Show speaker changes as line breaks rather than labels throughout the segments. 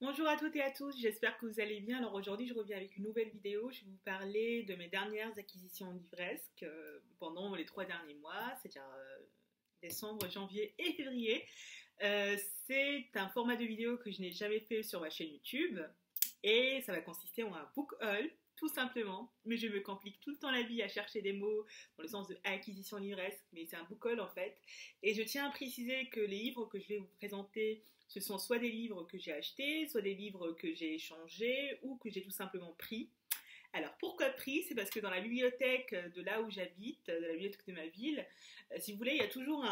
Bonjour à toutes et à tous, j'espère que vous allez bien. Alors aujourd'hui, je reviens avec une nouvelle vidéo. Je vais vous parler de mes dernières acquisitions livresques pendant les 3 derniers mois, c'est-à-dire décembre, janvier et février. C'est un format de vidéo que je n'ai jamais fait sur ma chaîne YouTube et ça va consister en un book haul, tout simplement. Mais je me complique tout le temps la vie à chercher des mots dans le sens de acquisition livresque, mais c'est un book haul en fait. Et je tiens à préciser que les livres que je vais vous présenter, ce sont soit des livres que j'ai achetés, soit des livres que j'ai échangés ou que j'ai tout simplement pris. Alors pourquoi pris? C'est parce que dans la bibliothèque de là où j'habite, de la bibliothèque de ma ville, si vous voulez, il y a toujours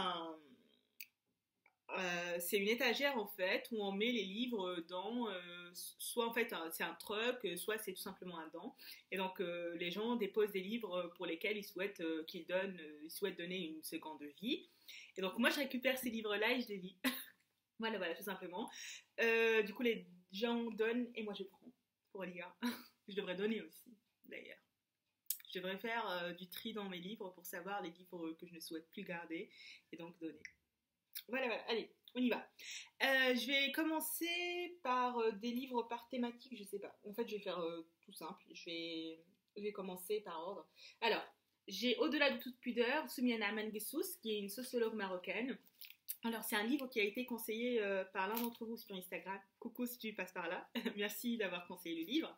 c'est une étagère en fait où on met les livres dans, soit en fait c'est un truck, soit c'est tout simplement un dent. Et donc les gens déposent des livres pour lesquels ils souhaitent ils souhaitent donner une seconde vie. Et donc moi je récupère ces livres-là et je les lis. Voilà, tout simplement. Du coup, les gens donnent et moi je prends pour lire. Je devrais donner aussi, d'ailleurs. Je devrais faire du tri dans mes livres pour savoir les livres que je ne souhaite plus garder et donc donner. Voilà, allez, on y va. Je vais commencer par des livres par thématique, je sais pas. En fait, je vais faire tout simple. Je vais commencer par ordre. Alors, j'ai Au-delà de toute pudeur, Soumiana Manguessous, qui est une sociologue marocaine. Alors, c'est un livre qui a été conseillé par l'un d'entre vous sur Instagram. Coucou si tu passes par là. Merci d'avoir conseillé le livre.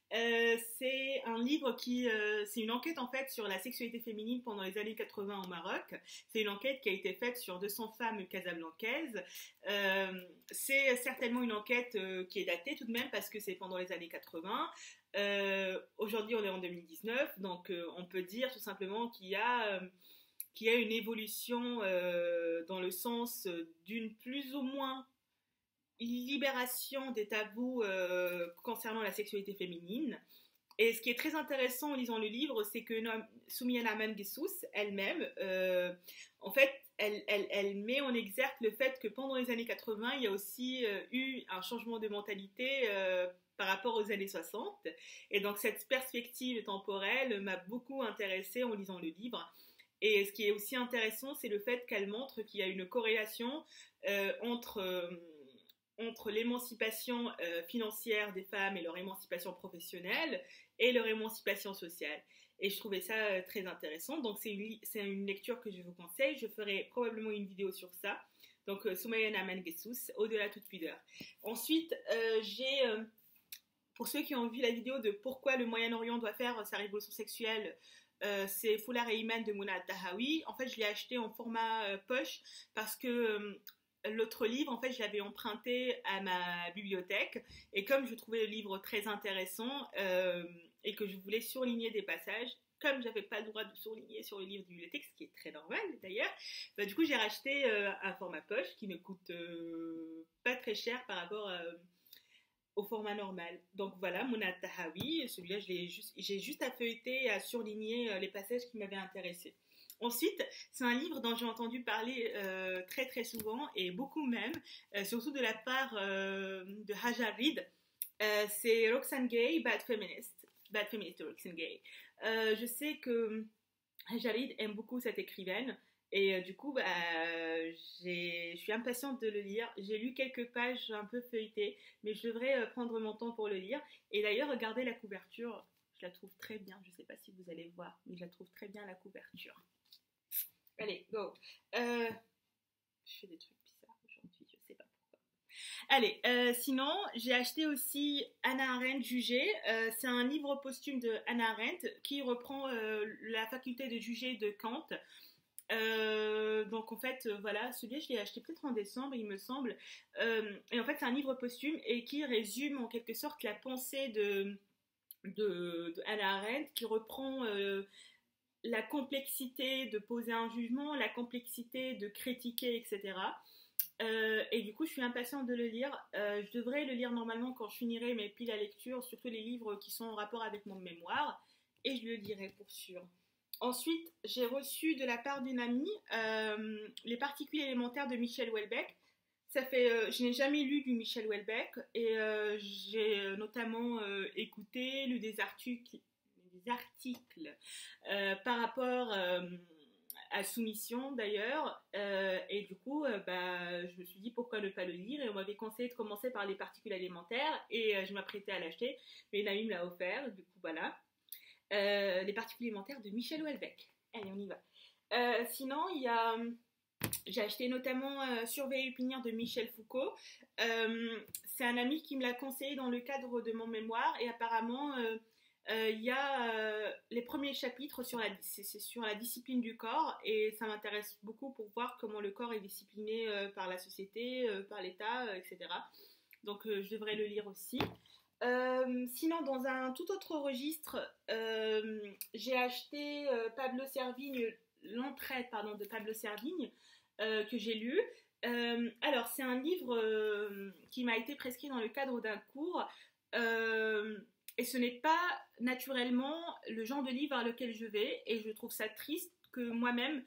C'est un livre c'est une enquête en fait sur la sexualité féminine pendant les années 80 au Maroc. C'est une enquête qui a été faite sur 200 femmes casablancaises. C'est certainement une enquête qui est datée tout de même parce que c'est pendant les années 80. Aujourd'hui, on est en 2019, donc on peut dire tout simplement qu'il y a une évolution dans le sens d'une plus ou moins libération des tabous concernant la sexualité féminine. Et ce qui est très intéressant en lisant le livre, c'est que Soumiana Manguessous elle-même, en fait, elle met en exergue le fait que pendant les années 80, il y a aussi eu un changement de mentalité par rapport aux années 60. Et donc cette perspective temporelle m'a beaucoup intéressée en lisant le livre. Et ce qui est aussi intéressant, c'est le fait qu'elle montre qu'il y a une corrélation entre l'émancipation financière des femmes et leur émancipation professionnelle et leur émancipation sociale. Et je trouvais ça très intéressant. Donc c'est une lecture que je vous conseille. Je ferai probablement une vidéo sur ça. Donc Soumiana Manguessous, Au-delà de toute pudeur. Ensuite, pour ceux qui ont vu la vidéo de pourquoi le Moyen-Orient doit faire sa révolution sexuelle, c'est Foulard et Iman de Mouna Tahawi. En fait, je l'ai acheté en format poche parce que l'autre livre, en fait, je l'avais emprunté à ma bibliothèque. Et comme je trouvais le livre très intéressant et que je voulais surligner des passages, comme j'avais pas le droit de surligner sur le livre de bibliothèque, ce qui est très normal d'ailleurs, bah, du coup, j'ai racheté un format poche qui me coûte pas très cher par rapport au format normal. Donc voilà, Mouna Tahawi, celui-là, j'ai juste à feuilleter et à surligner les passages qui m'avaient intéressé. Ensuite, c'est un livre dont j'ai entendu parler très très souvent et beaucoup même, surtout de la part de Hajar Reid. C'est Roxane Gay, Bad Feminist Roxane Gay. Je sais que Hajar Reid aime beaucoup cette écrivaine. Et du coup, je suis impatiente de le lire. J'ai lu quelques pages un peu feuilletées, mais je devrais prendre mon temps pour le lire. Et d'ailleurs, regardez la couverture. Je la trouve très bien. Je ne sais pas si vous allez voir, mais je la trouve très bien la couverture. Allez, go. Je fais des trucs bizarres aujourd'hui, je sais pas pourquoi. Allez, sinon, j'ai acheté aussi Hannah Arendt Jugée. C'est un livre posthume de Hannah Arendt qui reprend la faculté de juger de Kant. Donc en fait voilà, celui-là je l'ai acheté peut-être en décembre il me semble, et en fait c'est un livre posthume et qui résume en quelque sorte la pensée de Hannah Arendt, qui reprend la complexité de poser un jugement, la complexité de critiquer, etc. Et du coup je suis impatiente de le lire. Je devrais le lire normalement quand je finirai mes piles à lecture, surtout les livres qui sont en rapport avec mon mémoire, et je le lirai pour sûr. Ensuite, j'ai reçu de la part d'une amie les particules élémentaires de Michel Houellebecq. Je n'ai jamais lu du Michel Houellebecq et j'ai notamment lu des articles par rapport à soumission d'ailleurs, et du coup, je me suis dit pourquoi ne pas le lire, et on m'avait conseillé de commencer par les particules élémentaires, et je m'apprêtais à l'acheter, mais Naïm me l'a offert, du coup voilà. Les particules élémentaires de Michel Houellebecq. Allez, on y va. Sinon, j'ai acheté notamment Surveiller et punir de Michel Foucault. C'est un ami qui me l'a conseillé dans le cadre de mon mémoire, et apparemment il y a les premiers chapitres c'est sur la discipline du corps, et ça m'intéresse beaucoup pour voir comment le corps est discipliné par la société, par l'État, etc. Donc je devrais le lire aussi. Sinon, dans un tout autre registre, j'ai acheté Pablo Servigne, L'entraide de Pablo Servigne, que j'ai lu. Alors, c'est un livre qui m'a été prescrit dans le cadre d'un cours, et ce n'est pas naturellement le genre de livre vers lequel je vais, et je trouve ça triste que moi-même,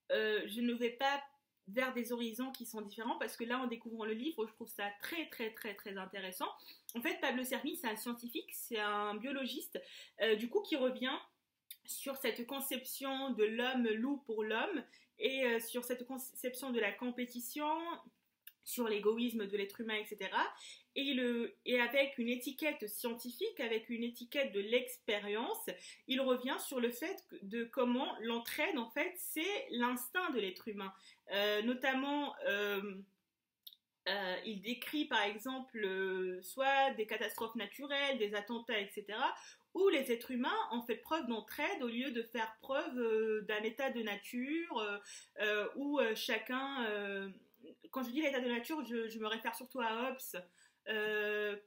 je ne vais pas vers des horizons qui sont différents, parce que là, en découvrant le livre, je trouve ça très, très, très, très intéressant. En fait, Pablo Servigne, c'est un scientifique, c'est un biologiste, du coup, qui revient sur cette conception de l'homme loup pour l'homme, et sur cette conception de la compétition, sur l'égoïsme de l'être humain, etc. Et avec une étiquette scientifique, avec une étiquette de l'expérience, il revient sur le fait de comment l'entraide, en fait, c'est l'instinct de l'être humain. Notamment, il décrit par exemple soit des catastrophes naturelles, des attentats, etc., où les êtres humains ont fait preuve d'entraide au lieu de faire preuve d'un état de nature où chacun... quand je dis l'état de nature, je me réfère surtout à Hobbes,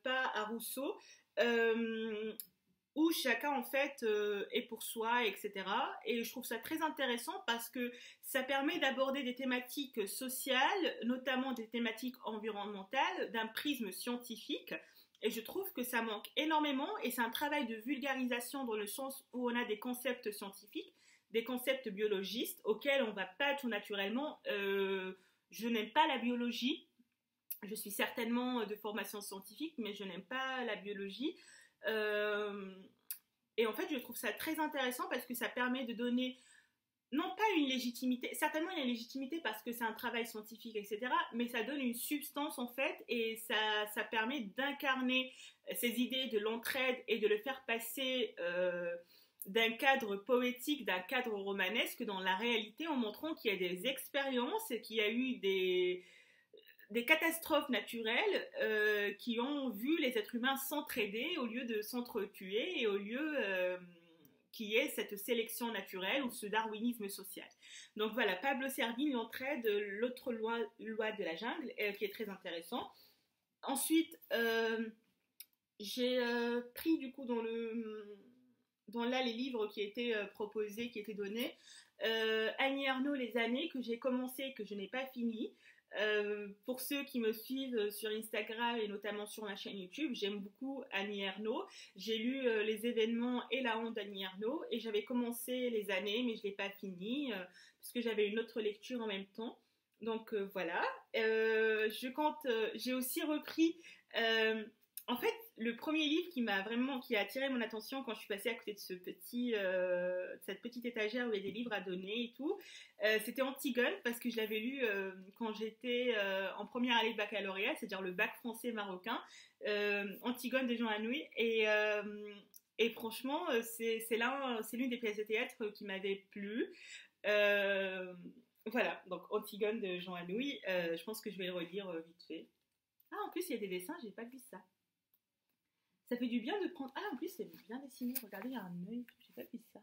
pas à Rousseau, où chacun en fait est pour soi, etc. Et je trouve ça très intéressant parce que ça permet d'aborder des thématiques sociales, notamment des thématiques environnementales, d'un prisme scientifique. Et je trouve que ça manque énormément, et c'est un travail de vulgarisation dans le sens où on a des concepts scientifiques, des concepts biologistes auxquels on va pas tout naturellement. Je n'aime pas la biologie. Je suis certainement de formation scientifique, mais je n'aime pas la biologie. Et en fait, je trouve ça très intéressant parce que ça permet de donner, non pas une légitimité, certainement il y a une légitimité parce que c'est un travail scientifique, etc., mais ça donne une substance en fait, et ça permet d'incarner ces idées de l'entraide et de le faire passer d'un cadre poétique, d'un cadre romanesque dans la réalité, en montrant qu'il y a des expériences, qu'il y a eu des catastrophes naturelles qui ont vu les êtres humains s'entraider au lieu de s'entretuer, et au lieu qu'il y ait cette sélection naturelle ou ce darwinisme social. Donc voilà, Pablo Servigne, L'entraide, l'autre loi de la jungle, qui est très intéressant. Ensuite, j'ai pris du coup dans là les livres qui étaient proposés, qui étaient donnés. Annie Ernaux, Les années, que j'ai commencé et que je n'ai pas fini. Pour ceux qui me suivent sur Instagram et notamment sur ma chaîne YouTube, j'aime beaucoup Annie Ernaux. J'ai lu Les événements et la honte d'Annie Ernaux, et j'avais commencé Les années, mais je ne l'ai pas fini parce que j'avais une autre lecture en même temps. Donc voilà. J'ai aussi repris. En fait, le premier livre qui a attiré mon attention quand je suis passée à côté de cette petite étagère où il y a des livres à donner et tout, c'était Antigone, parce que je l'avais lu quand j'étais en première année de baccalauréat, c'est-à-dire le bac français marocain, Antigone de Jean Anouilh, et franchement, c'est l'une des pièces de théâtre qui m'avait plu. Voilà, donc Antigone de Jean Anouilh, je pense que je vais le relire vite fait. Ah, en plus, il y a des dessins, j'ai pas vu ça. Ça fait du bien de prendre... Ah, en plus, c'est bien dessiné. Regardez, il y a un œil. J'ai pas vu ça.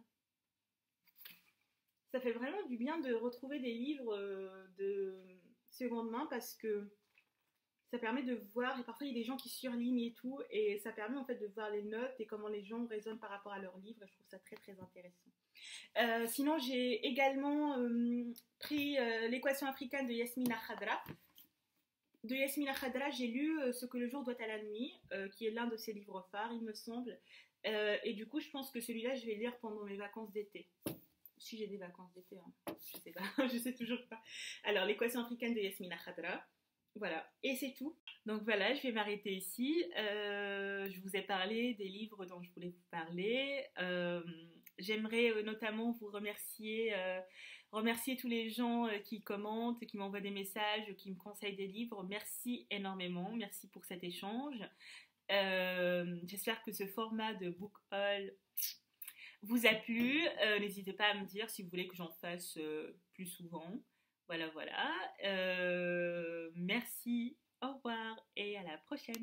Ça fait vraiment du bien de retrouver des livres de seconde main, parce que ça permet de voir... Et parfois, il y a des gens qui surlignent et tout. Et ça permet en fait de voir les notes et comment les gens raisonnent par rapport à leurs livres. Et je trouve ça très, très intéressant. Sinon, j'ai également pris L'équation africaine de Yasmina Khadra. De Yasmina Khadra, j'ai lu Ce que le jour doit à la nuit, qui est l'un de ses livres phares, il me semble. Et du coup, je pense que celui-là, je vais lire pendant mes vacances d'été. Si j'ai des vacances d'été, hein. Je sais pas, je sais toujours pas. Alors, L'équation africaine de Yasmina Khadra. Voilà, et c'est tout. Donc voilà, je vais m'arrêter ici. Je vous ai parlé des livres dont je voulais vous parler. J'aimerais notamment vous remercier remercier tous les gens qui commentent, qui m'envoient des messages, qui me conseillent des livres. Merci énormément. Merci pour cet échange. J'espère que ce format de book haul vous a plu. N'hésitez pas à me dire si vous voulez que j'en fasse plus souvent. Voilà, voilà.